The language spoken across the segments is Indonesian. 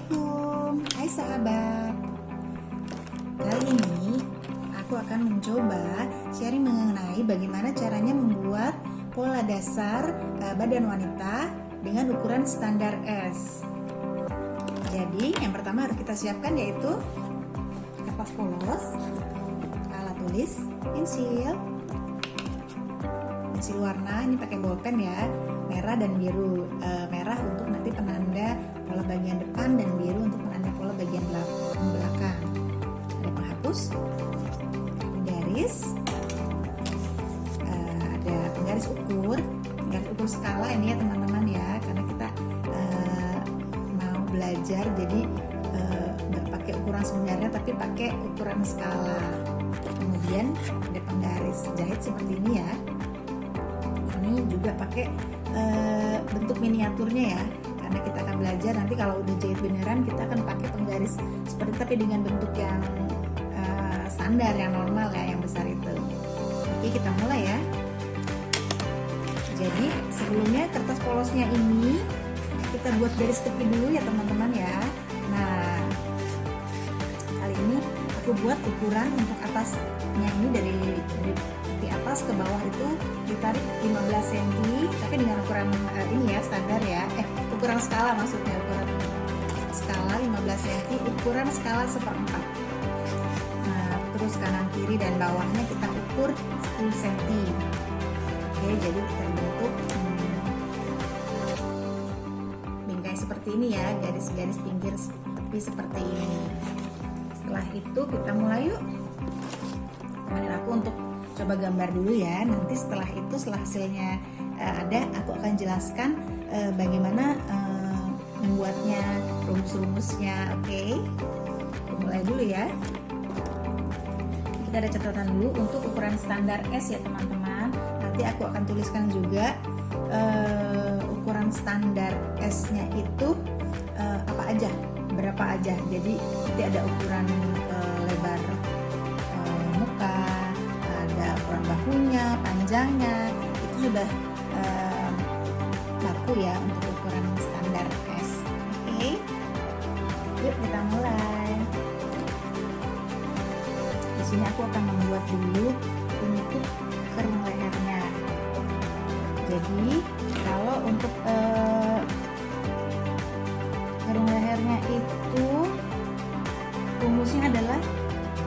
Assalamualaikum, hai sahabat. Kali ini aku akan mencoba sharing mengenai bagaimana caranya membuat pola dasar badan wanita dengan ukuran standar S. Jadi yang pertama harus kita siapkan yaitu kertas polos, alat tulis, pensil warna, ini pakai bolpen ya, merah dan biru. Merah untuk nanti penanda pola bagian depan dan biru untuk penanda pola bagian belakang. Ada penghapus, penggaris, ada penggaris ukur skala ini ya teman-teman ya, karena kita mau belajar jadi nggak pakai ukuran sebenarnya tapi pakai ukuran skala. Kemudian ada penggaris jahit seperti ini ya. Ini juga pakai bentuk miniaturnya ya, karena kita akan belajar nanti kalau udah jahit beneran kita akan pakai penggaris seperti tapi dengan bentuk yang standar, yang normal ya, yang besar itu. Oke, kita mulai ya. Jadi sebelumnya kertas polosnya ini kita buat garis tepi dulu ya teman-teman ya. Nah, kali ini aku buat ukuran untuk atasnya ini dari di atas ke bawah itu ditarik 15 cm, tapi dengan ukuran ini ya standar ya, ukuran skala maksudnya, ukuran skala 15 cm, ukuran skala 1/4. Nah, terus kanan kiri dan bawahnya kita ukur 10 cm. Oke, jadi kita bentuk bingkai seperti ini ya, garis-garis pinggir seperti ini. Setelah itu kita mulai yuk. Kemudian aku untuk coba gambar dulu ya, nanti setelah itu setelah hasilnya ada, aku akan jelaskan bagaimana membuatnya, rumus-rumusnya. Oke, mulai dulu ya. Kita ada catatan dulu untuk ukuran standar S ya teman-teman. Nanti aku akan tuliskan juga ukuran standar S-nya itu apa aja, berapa aja. Jadi nanti ada ukuran lebar muka, ukuran bahunya, panjangnya, itu sudah baku ya untuk ukuran standar S. Oke, yuk kita mulai. Di sini aku akan membuat dulu untuk kerung lehernya. Jadi kalau untuk kerung lehernya itu rumusnya adalah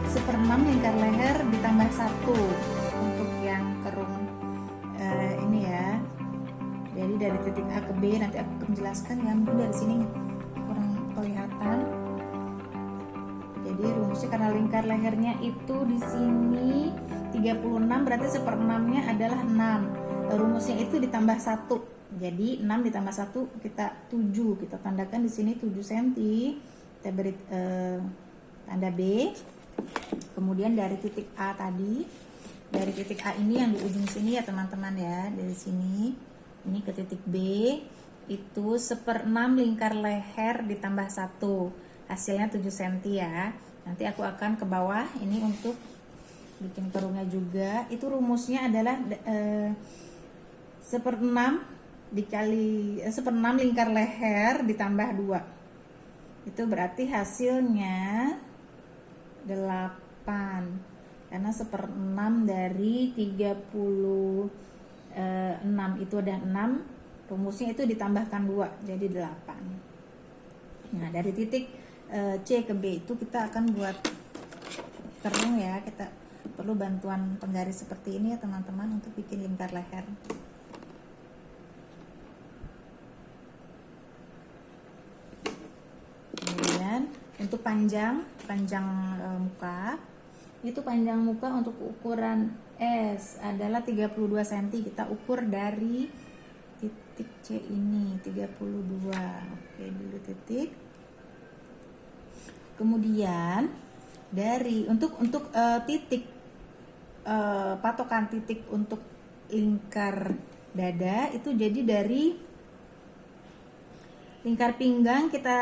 1/6 lingkar leher ditambah 1 untuk yang kerung ini ya. Jadi dari titik A ke B, nanti aku akan menjelaskan ya, mungkin dari sini kurang kelihatan. Jadi rumusnya karena lingkar lehernya itu di sini 36, berarti 1/6-nya adalah 6. Rumusnya itu ditambah 1. Jadi 6 ditambah 1 kita 7. Kita tandakan di sini 7 cm. Kita beri tanda B. Kemudian dari titik A tadi, dari titik A ini yang di ujung sini ya teman-teman ya, dari sini ini ke titik B itu 1/6 lingkar leher ditambah 1, hasilnya 7 cm ya. Nanti aku akan ke bawah ini untuk bikin kerungnya juga. Itu rumusnya adalah 1/6 dikali 1/6 lingkar leher ditambah 2, itu berarti hasilnya 8, karena 1/6 dari 36 itu ada 6, rumusnya itu ditambahkan 2 jadi 8. Nah, dari titik C ke B itu kita akan buat kerung ya. Kita perlu bantuan penggaris seperti ini ya teman-teman untuk bikin lingkar leher. Kemudian untuk panjang muka, itu panjang muka untuk ukuran S adalah 32 cm. Kita ukur dari titik C ini 32. Oke, dulu titik. Kemudian dari untuk titik patokan titik untuk lingkar dada itu jadi dari lingkar pinggang, kita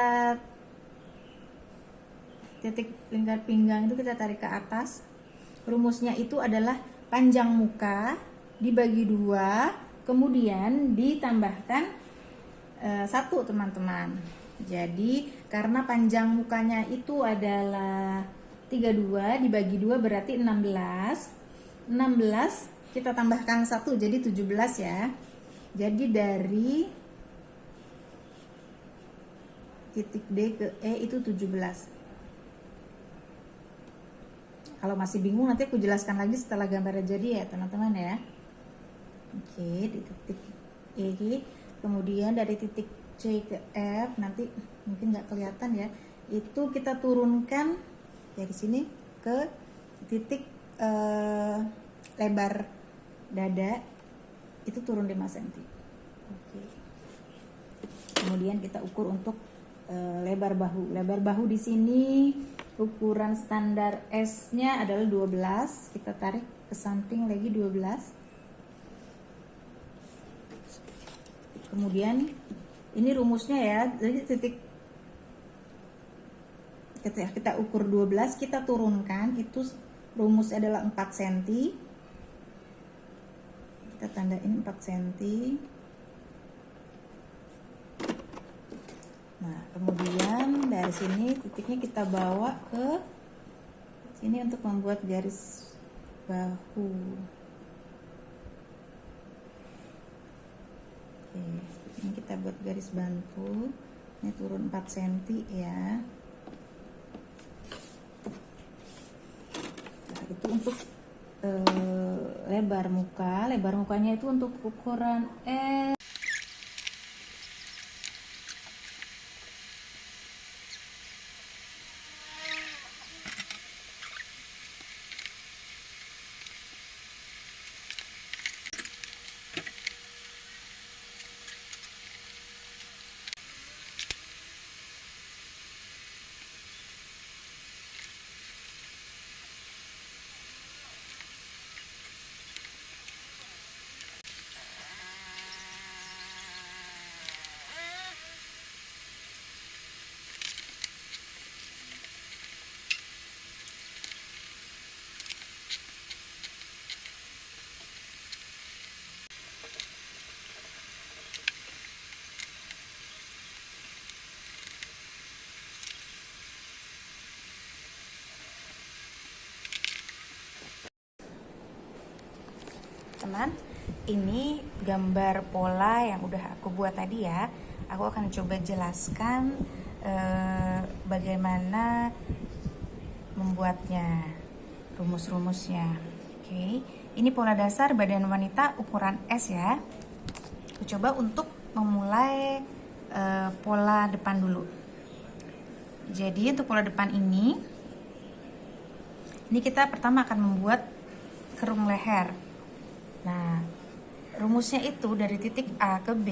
titik lingkar pinggang itu kita tarik ke atas. Rumusnya itu adalah panjang muka dibagi 2, kemudian ditambahkan 1 teman-teman. Jadi karena panjang mukanya itu adalah 32 dibagi 2 berarti 16. 16 kita tambahkan 1 jadi 17 ya. Jadi dari titik D ke E itu 17. Kalau masih bingung nanti aku jelaskan lagi setelah gambarnya jadi ya teman-teman ya. Oke, di titik E, kemudian dari titik C ke F, nanti mungkin nggak kelihatan ya, itu kita turunkan dari sini ke titik lebar dada, itu turun 5 cm. Oke. Kemudian kita ukur untuk lebar bahu. Lebar bahu di sini ukuran standar S-nya adalah 12. Kita tarik ke samping lagi 12. Kemudian ini rumusnya ya, jadi titik kita ukur 12, kita turunkan, itu rumus adalah 4 cm. Kita tandain 4 cm. Nah, kemudian dari sini titiknya kita bawa ke sini untuk membuat garis bahu. Oke, ini kita buat garis bantu. Ini turun 4 cm ya. Nah, itu untuk lebar muka. Lebar mukanya itu untuk ukuran S. Teman, ini gambar pola yang udah aku buat tadi ya. Aku akan coba jelaskan bagaimana membuatnya, rumus-rumusnya. Oke, ini pola dasar badan wanita ukuran S ya. Aku coba untuk memulai pola depan dulu. Jadi untuk pola depan ini kita pertama akan membuat kerung leher. Nah, rumusnya itu dari titik A ke B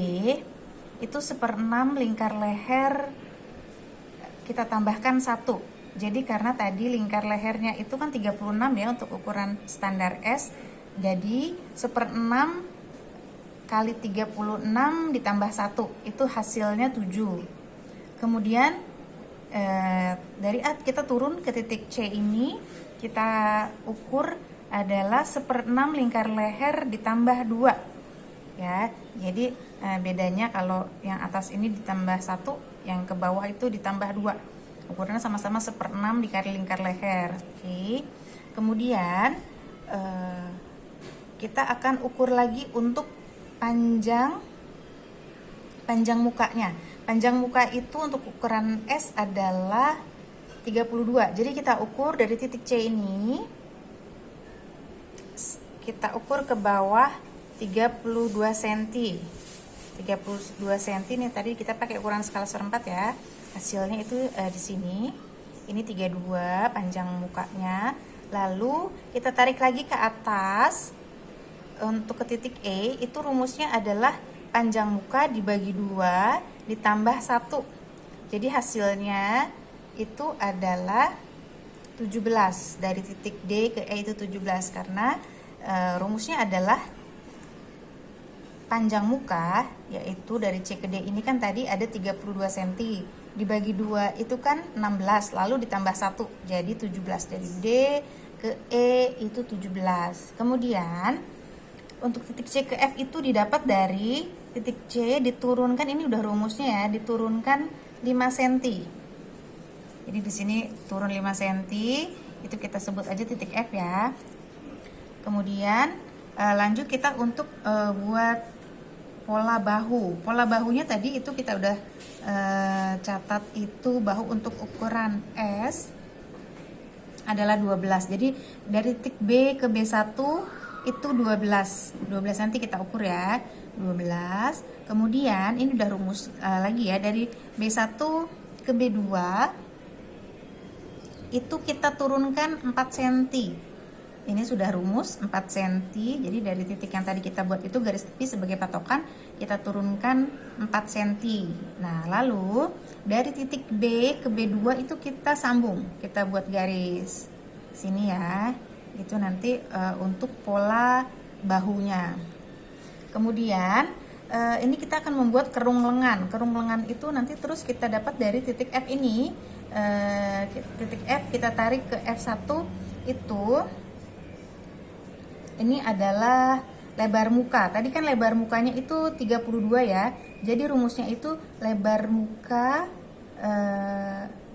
itu 1/6 lingkar leher kita tambahkan 1. Jadi karena tadi lingkar lehernya itu kan 36 ya untuk ukuran standar S. Jadi 1/6 kali 36 ditambah 1 itu hasilnya 7. Kemudian dari A kita turun ke titik C ini, kita ukur adalah 1/6 lingkar leher ditambah 2 ya. Jadi bedanya kalau yang atas ini ditambah 1, yang ke bawah itu ditambah 2. Ukurannya sama-sama 1/6 dikali lingkar leher. Oke. Kemudian kita akan ukur lagi untuk panjang mukanya. Panjang muka itu untuk ukuran S adalah 32. Jadi kita ukur dari titik C ini, kita ukur ke bawah 32 cm. 32 cm nih, tadi kita pakai ukuran skala 1/4 ya. Hasilnya itu di sini. Ini 32 panjang mukanya. Lalu kita tarik lagi ke atas. Untuk ke titik E itu rumusnya adalah panjang muka dibagi 2 ditambah 1. Jadi hasilnya itu adalah 17. Dari titik D ke E itu 17 karena rumusnya adalah panjang muka, yaitu dari C ke D ini kan tadi ada 32 cm, dibagi 2 itu kan 16, lalu ditambah 1 jadi 17. Dari D ke E itu 17. Kemudian untuk titik C ke F itu didapat dari titik C diturunkan, ini udah rumusnya ya, diturunkan 5 cm. Jadi di sini turun 5 cm, itu kita sebut aja titik F ya. Kemudian lanjut kita untuk buat pola bahu. Pola bahunya tadi itu kita udah catat, itu bahu untuk ukuran S adalah 12. Jadi dari titik B ke B1 itu 12 cm kita ukur ya, 12. Kemudian ini udah rumus lagi ya, dari B1 ke B2 itu kita turunkan 4 cm. Ini sudah rumus 4 cm. Jadi dari titik yang tadi kita buat itu garis tepi sebagai patokan, kita turunkan 4 cm. Nah, lalu dari titik B ke B2 itu kita sambung, kita buat garis sini ya. Itu nanti untuk pola bahunya. Kemudian ini kita akan membuat kerung lengan. Kerung lengan itu nanti terus kita dapat dari titik F ini. Titik F kita tarik ke F1 itu, ini adalah lebar muka. Tadi kan lebar mukanya itu 32 ya. Jadi rumusnya itu lebar muka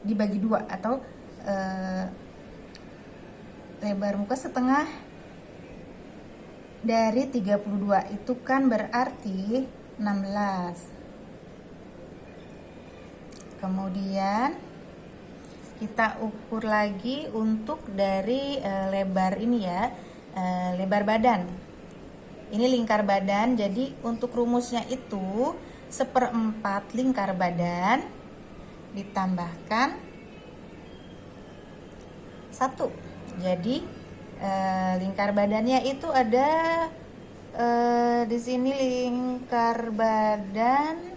dibagi 2 atau lebar muka setengah dari 32, itu kan berarti 16. Kemudian kita ukur lagi untuk dari lebar ini ya, lebar badan. Ini lingkar badan, jadi untuk rumusnya itu 1/4 lingkar badan ditambahkan 1. Jadi lingkar badannya itu ada di sini lingkar badan.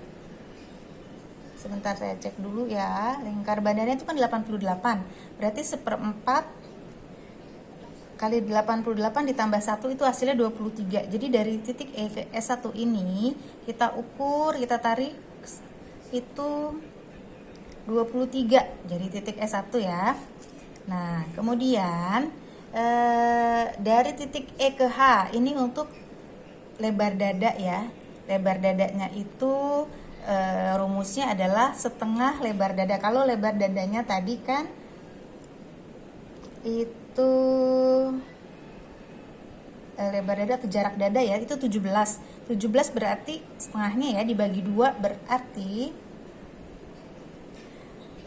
Sebentar saya cek dulu ya. Lingkar badannya itu kan 88. Berarti 1/4 kali 88 ditambah 1 itu hasilnya 23. Jadi dari titik E ke S1 ini kita ukur, kita tarik itu 23. Jadi titik S1 ya. Nah, kemudian dari titik E ke H ini untuk lebar dada ya. Lebar dadanya itu rumusnya adalah setengah lebar dada. Kalau lebar dadanya tadi kan itu lebar dada atau jarak dada ya, itu 17 berarti setengahnya ya, dibagi 2 berarti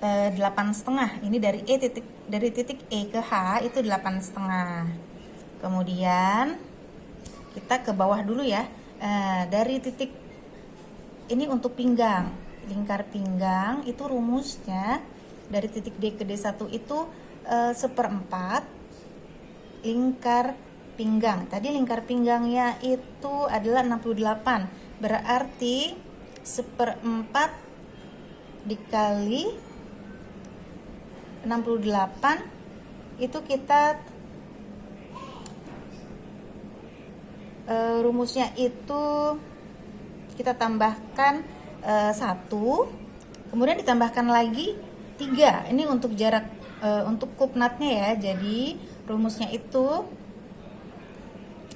8,5. Ini dari titik E ke H itu 8,5. Kemudian kita ke bawah dulu ya. Dari titik ini untuk pinggang, lingkar pinggang itu rumusnya dari titik D ke D1 itu 1/4 lingkar pinggang. Tadi lingkar pinggangnya itu adalah 68, berarti 1/4 dikali 68 itu kita rumusnya itu kita tambahkan 1, kemudian ditambahkan lagi 3. Ini untuk jarak untuk kupnatnya ya. Jadi rumusnya itu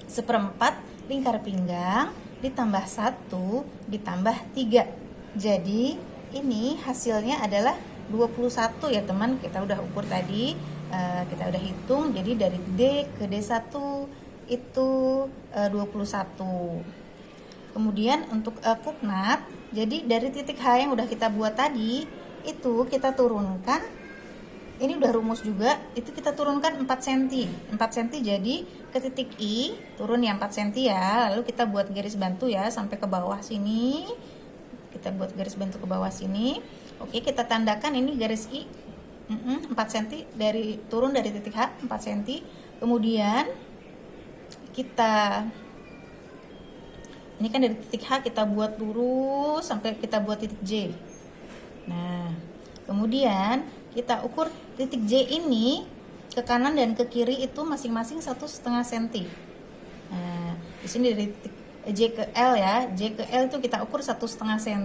1/4 lingkar pinggang ditambah 1 ditambah 3. Jadi ini hasilnya adalah 21 ya teman. Kita udah ukur tadi, kita udah hitung. Jadi dari D ke D1 itu 21. Kemudian untuk kupnat, jadi dari titik H yang udah kita buat tadi itu kita turunkan, ini udah rumus juga, itu kita turunkan 4 cm. 4 cm, jadi ke titik I turun ya 4 cm ya. Lalu kita buat garis bantu ya sampai ke bawah sini. Kita buat garis bantu ke bawah sini. Oke, kita tandakan ini garis I 4 cm turun dari titik H 4 cm. Kemudian kita ini kan dari titik H kita buat lurus sampai kita buat titik J. Nah, kemudian kita ukur titik J ini ke kanan dan ke kiri itu masing-masing 1,5 cm. Nah, di sini dari titik J ke L ya, J ke L itu kita ukur 1,5 cm.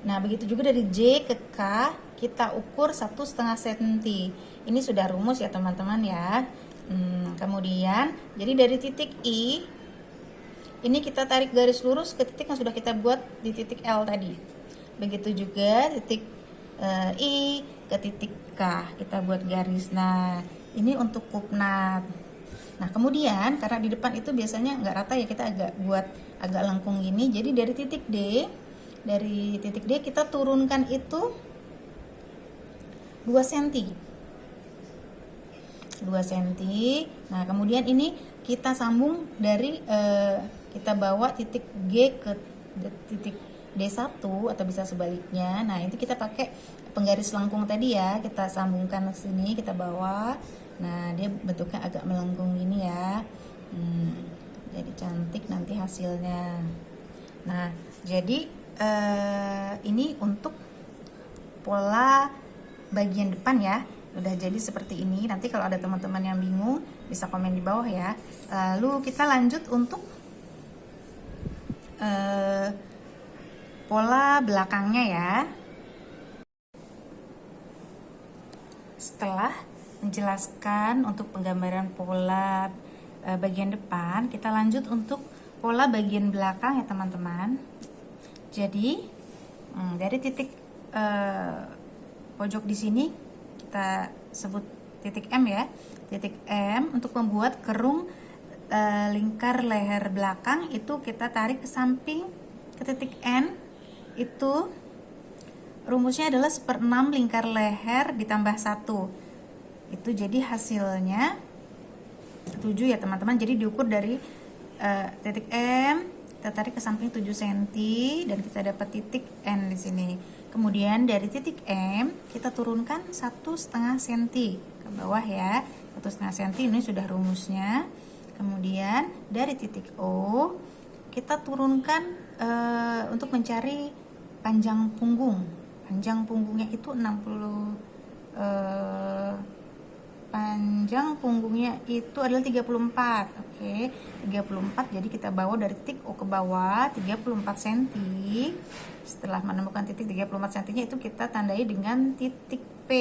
Nah, begitu juga dari J ke K kita ukur 1,5 cm. Ini sudah rumus ya teman-teman ya. Kemudian jadi dari titik I ini kita tarik garis lurus ke titik yang sudah kita buat di titik L tadi. begitu juga titik I ke titik K, kita buat garis. Nah, ini untuk kupnat. Nah, kemudian karena di depan itu biasanya nggak rata ya, kita agak lengkung gini. Jadi dari titik D kita turunkan itu 2 cm. 2 cm. Nah, kemudian ini kita sambung dari kita bawa titik G ke titik D1 atau bisa sebaliknya. Nah, itu kita pakai penggaris lengkung tadi ya, kita sambungkan ke sini, kita bawa. Nah, dia bentuknya agak melengkung gini ya. Jadi cantik nanti hasilnya. Nah, jadi ini untuk pola bagian depan ya. Udah jadi seperti ini. Nanti kalau ada teman-teman yang bingung bisa komen di bawah ya. Lalu kita lanjut untuk pola belakangnya ya. Setelah menjelaskan untuk penggambaran pola bagian depan, kita lanjut untuk pola bagian belakang ya teman-teman. Jadi dari titik pojok di sini kita sebut titik M ya, titik M untuk membuat kerung lingkar leher belakang itu kita tarik ke samping ke titik N. Itu rumusnya adalah 1/6 lingkar leher ditambah 1. Itu jadi hasilnya 7 ya teman-teman. Jadi diukur dari titik M, kita tarik ke samping 7 cm dan kita dapat titik N di sini. Kemudian dari titik M kita turunkan 1,5 cm ke bawah ya. 1,5 cm ini sudah rumusnya. Kemudian dari titik O kita turunkan untuk mencari panjang punggung. Panjang punggungnya itu 60 panjang punggungnya itu adalah 34. Oke, 34. Jadi kita bawa dari titik O ke bawah 34 cm. Setelah menemukan titik 34 cm itu kita tandai dengan titik P.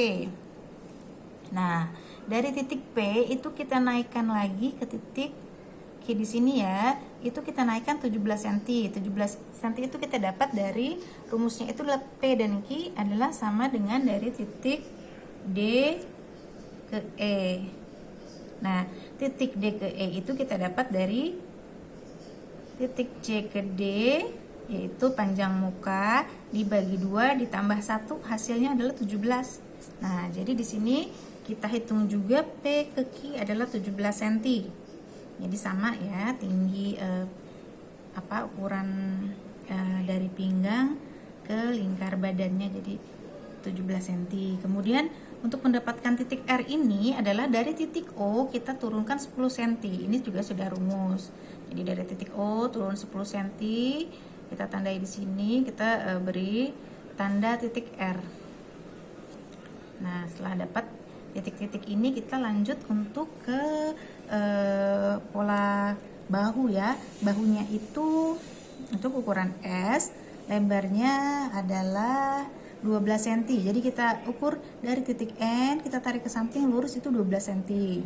Nah, dari titik P itu kita naikkan lagi ke titik Q di sini ya. Itu kita naikkan 17 cm. 17 cm itu kita dapat dari rumusnya itu adalah P dan Q adalah sama dengan dari titik D ke E. Nah, titik D ke E itu kita dapat dari titik C ke D, yaitu panjang muka dibagi 2 ditambah 1 hasilnya adalah 17. Nah, jadi di sini kita hitung juga P ke Q adalah 17 cm. Jadi sama ya, tinggi ukuran dari pinggang ke lingkar badannya jadi 17 cm. Kemudian untuk mendapatkan titik R ini adalah dari titik O kita turunkan 10 cm. Ini juga sudah rumus. Jadi dari titik O turun 10 cm, kita tandai di sini, kita beri tanda titik R. Nah, setelah dapat titik-titik ini kita lanjut untuk ke pola bahu ya. Bahunya itu untuk ukuran S, lebarnya adalah 12 cm. Jadi kita ukur dari titik N, kita tarik ke samping lurus itu 12 cm.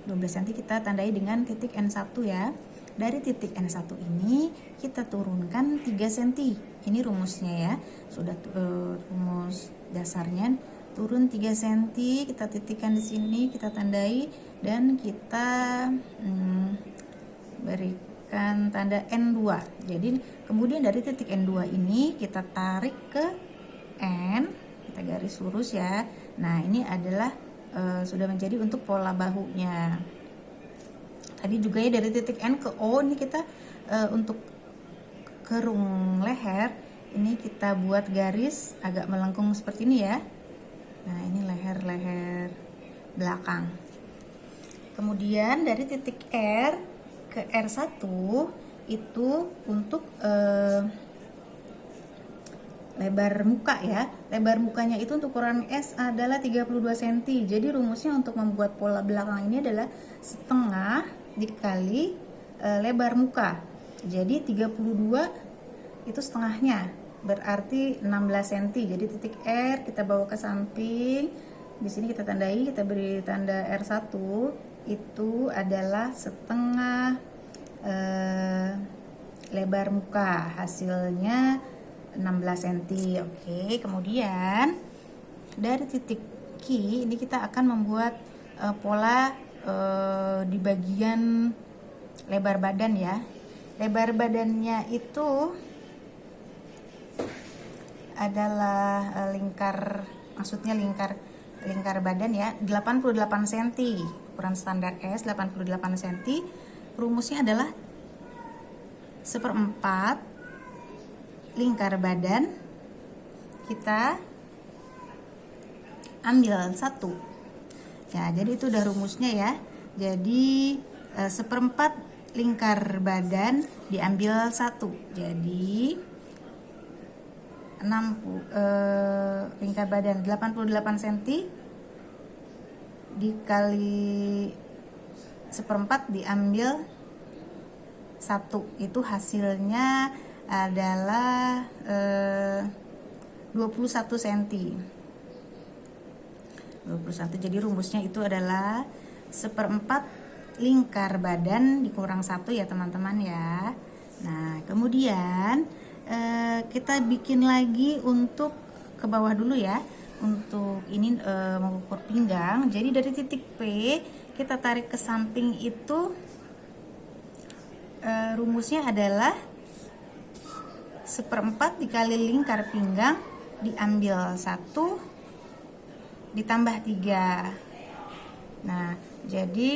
12 cm kita tandai dengan titik N1 ya. Dari titik N1 ini kita turunkan 3 cm. Ini rumusnya ya. Sudah rumus dasarnya. Turun 3 cm, kita titikkan di sini, kita tandai dan kita berikan tanda N2. Jadi kemudian dari titik N2 ini kita tarik ke N, kita garis lurus ya. Nah, ini adalah sudah menjadi untuk pola bahunya. Tadi juga ya dari titik N ke O ini kita untuk kerung leher ini kita buat garis agak melengkung seperti ini ya. Nah, ini leher belakang. Kemudian dari titik R ke R1 itu untuk lebar muka ya. Lebar mukanya itu untuk ukuran S adalah 32 cm. Jadi rumusnya untuk membuat pola belakang ini adalah setengah dikali lebar muka. Jadi 32 itu setengahnya, berarti 16 cm. Jadi titik R kita bawa ke samping. Di sini kita tandai, kita beri tanda R1 itu adalah setengah lebar muka. Hasilnya 16 cm. Oke, kemudian dari titik Q ini kita akan membuat pola di bagian lebar badan ya. Lebar badannya itu adalah lingkar, maksudnya lingkar badan ya, 88 cm. Ukuran standar S 88 cm. Rumusnya adalah 1/4 lingkar badan kita ambil 1 ya. Jadi itu udah rumusnya ya. Jadi 1/4 lingkar badan diambil 1. Jadi 60 lingkar badan 88 cm dikali 1/4 diambil 1, itu hasilnya adalah 21 cm. 21. Jadi rumusnya itu adalah 1/4 lingkar badan dikurang 1 ya teman-teman ya. Nah kemudian kita bikin lagi untuk ke bawah dulu ya. Untuk ini mengukur pinggang. Jadi dari titik P kita tarik ke samping itu rumusnya adalah 1/4 dikali lingkar pinggang diambil 1 ditambah 3. Nah jadi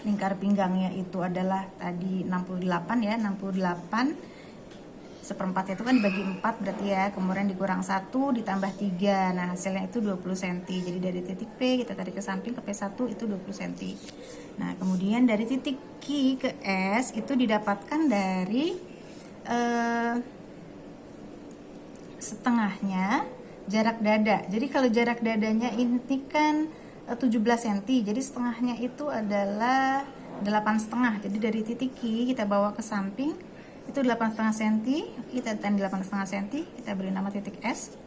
lingkar pinggangnya itu adalah tadi 68 ya, 68. 1/4 itu kan dibagi 4 berarti ya, kemudian dikurang 1 ditambah 3. Nah hasilnya itu 20 cm. Jadi dari titik P kita tarik ke samping ke P1 itu 20 cm. Nah kemudian dari titik Q ke S itu didapatkan dari setengahnya jarak dada. Jadi kalau jarak dadanya ini kan 17 cm, jadi setengahnya itu adalah 8,5. Jadi dari titik Q kita bawa ke samping itu 8,5 cm, kita tan 8,5 cm, kita beri nama titik S.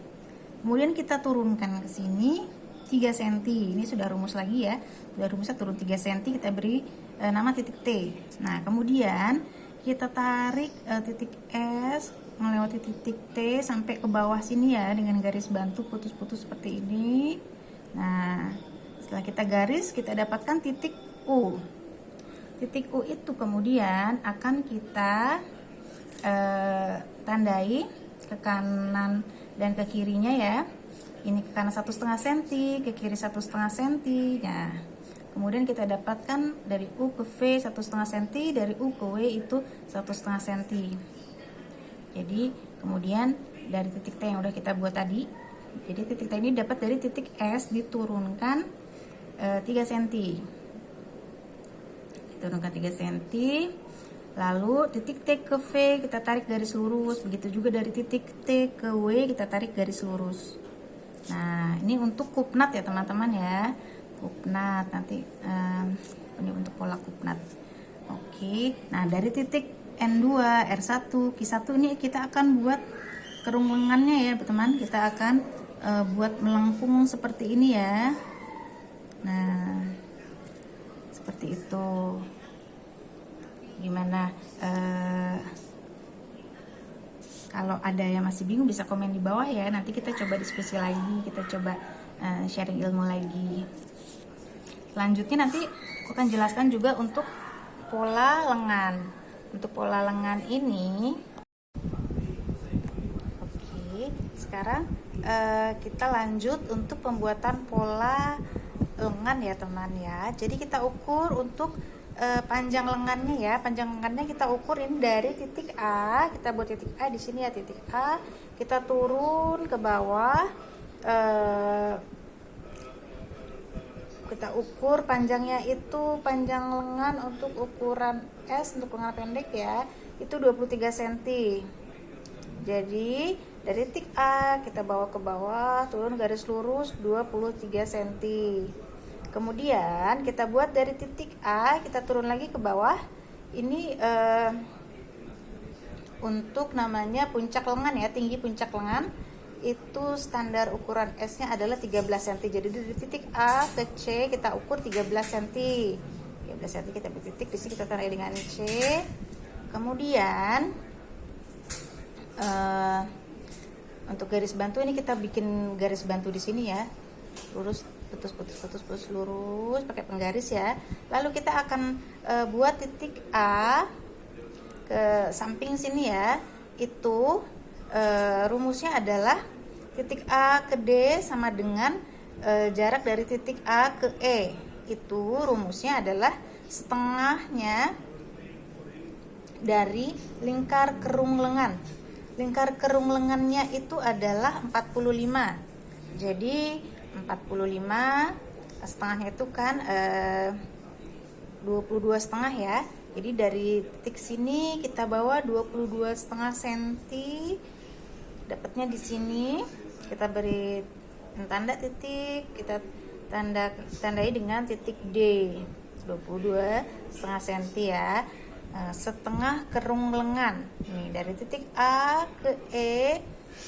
Kemudian kita turunkan ke sini 3 cm. Ini sudah rumus lagi ya. Sudah rumusnya turun 3 cm, kita beri nama titik T. Nah, kemudian kita tarik titik S melewati titik T sampai ke bawah sini ya dengan garis bantu putus-putus seperti ini. Nah, setelah kita garis kita dapatkan titik U. Titik U itu kemudian akan kita tandai ke kanan dan ke kirinya ya. Ini ke kanan 1,5 cm, ke kiri 1,5 cm. Nah, kemudian kita dapatkan dari U ke V 1,5 cm, dari U ke W itu 1,5 cm. Jadi kemudian dari titik T yang udah kita buat tadi, jadi titik T ini dapat dari titik S diturunkan 3 cm. Diturunkan 3 cm. Lalu titik T ke V kita tarik garis lurus, begitu juga dari titik T ke W kita tarik garis lurus. Nah ini untuk kupnat ya teman-teman ya, kupnat nanti ini untuk pola kupnat. Oke, nah dari titik N2, R1, Q1 ini kita akan buat kerung lengannya ya teman, kita akan buat melengkung seperti ini ya. Nah seperti itu. Gimana kalau ada yang masih bingung bisa komen di bawah ya, nanti kita coba diskusi lagi, kita coba sharing ilmu lagi. Selanjutnya nanti aku akan jelaskan juga untuk pola lengan. Untuk pola lengan ini oke, sekarang kita lanjut untuk pembuatan pola lengan ya teman ya. Jadi kita ukur untuk panjang lengannya ya. Panjang lengannya kita ukur ini dari titik A, kita buat titik A di sini ya, titik A kita turun ke bawah, kita ukur panjangnya itu, panjang lengan untuk ukuran S untuk lengan pendek ya itu 23 cm. Jadi dari titik A kita bawa ke bawah, turun garis lurus 23 cm. Kemudian kita buat dari titik A, kita turun lagi ke bawah. Ini untuk namanya puncak lengan ya, tinggi puncak lengan. Itu standar ukuran S-nya adalah 13 cm. Jadi dari titik A ke C kita ukur 13 cm. 13 cm kita beri titik, di sini kita tandai dengan C. kemudian untuk garis bantu ini kita bikin garis bantu di sini ya, lurus putus lurus pakai penggaris ya. Lalu kita akan buat titik A ke samping sini ya. Itu rumusnya adalah titik A ke D sama dengan jarak dari titik A ke E. Itu rumusnya adalah setengahnya dari lingkar kerung lengan. Lingkar kerung lengannya itu adalah 45. Jadi 45 setengahnya itu kan 22 setengah ya. Jadi dari titik sini kita bawa 22,5 cm. Dapatnya di sini kita beri tanda titik, kita tandai dengan titik D. 22,5 cm ya. Setengah kerung lengan. Nih dari titik A ke E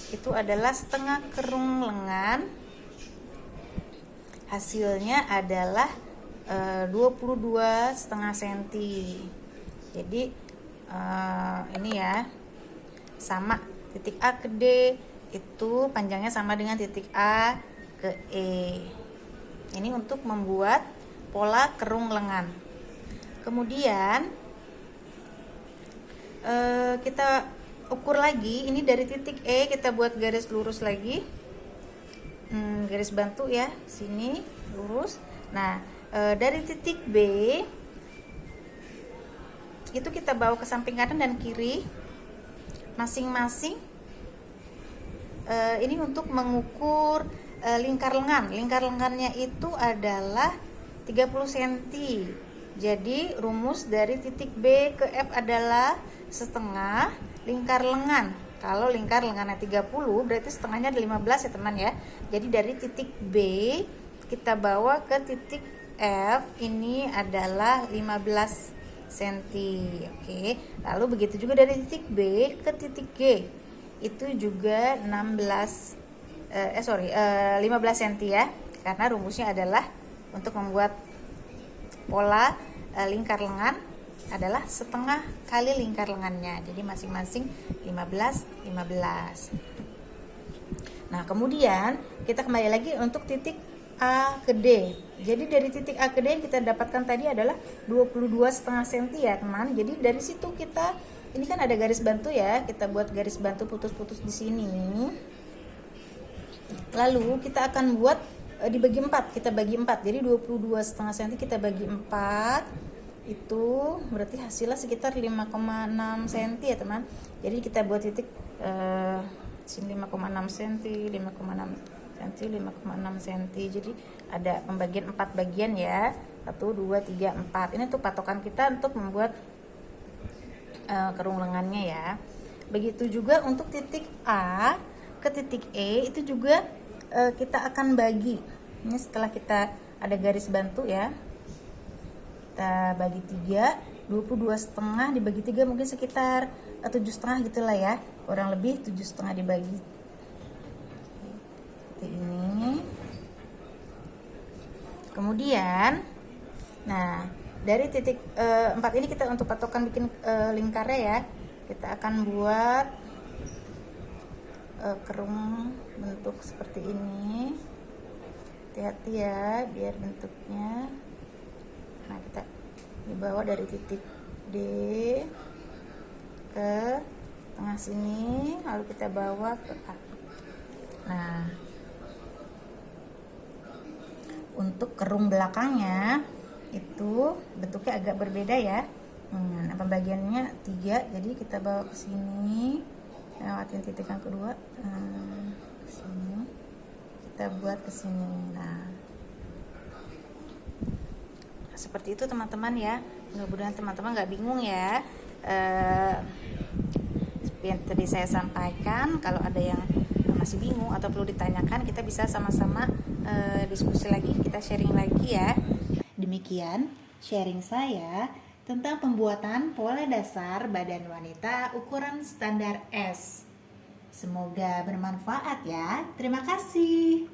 itu adalah setengah kerung lengan. Hasilnya adalah 22,5 cm. Jadi ini ya, sama titik A ke D itu panjangnya sama dengan titik A ke E. Ini untuk membuat pola kerung lengan. Kemudian kita ukur lagi. Ini dari titik E kita buat garis lurus lagi, garis bantu ya, sini lurus. Nah dari titik B itu kita bawa ke samping kanan dan kiri masing-masing. Ini untuk mengukur lingkar lengan. Lingkar lengannya itu adalah 30 cm. Jadi rumus dari titik B ke F adalah setengah lingkar lengan. Kalau lingkar lengannya 30 berarti setengahnya ada 15 ya teman ya. Jadi dari titik B kita bawa ke titik F ini adalah 15 cm. Oke. Lalu begitu juga dari titik B ke titik G itu juga 15 cm ya. Karena rumusnya adalah untuk membuat pola lingkar lengan adalah setengah kali lingkar lengannya. Jadi masing-masing 15. Nah, kemudian kita kembali lagi untuk titik A ke D. Jadi dari titik A ke D yang kita dapatkan tadi adalah 22,5 cm ya, teman. Jadi dari situ kita, ini kan ada garis bantu ya. Kita buat garis bantu putus-putus di sini. Lalu kita akan buat dibagi 4. Kita bagi 4. Jadi 22,5 cm kita bagi 4. Itu berarti hasilnya sekitar 5,6 cm ya, teman. Jadi kita buat titik sini 5,6 cm, 5,6 cm. Jadi ada pembagian 4 bagian ya. 1, 2, 3, 4. Ini tuh patokan kita untuk membuat kerung lengannya ya. Begitu juga untuk titik A ke titik E itu juga kita akan bagi. Ini setelah kita ada garis bantu ya. Kita bagi 3, 22,5 dibagi 3 mungkin sekitar 7,5 gitulah ya. Kurang lebih 7,5 dibagi seperti ini. Kemudian nah dari titik 4 ini kita untuk patokan bikin lingkarnya ya, kita akan buat kerung bentuk seperti ini. Hati-hati ya biar bentuknya. Nah kita dibawa dari titik D ke tengah sini, lalu kita bawa ke A. Nah untuk kerung belakangnya itu bentuknya agak berbeda ya. Nah, pembagiannya 3, jadi kita bawa ke sini, lewatin titik yang kedua, ke sini, kita buat ke sini. Nah, seperti itu teman-teman ya. Mudah-mudahan teman-teman nggak bingung ya. Yang tadi saya sampaikan, kalau ada yang masih bingung atau perlu ditanyakan, kita bisa sama-sama diskusi lagi, kita sharing lagi ya. Demikian sharing saya tentang pembuatan pola dasar badan wanita ukuran standar S. Semoga bermanfaat ya. Terima kasih.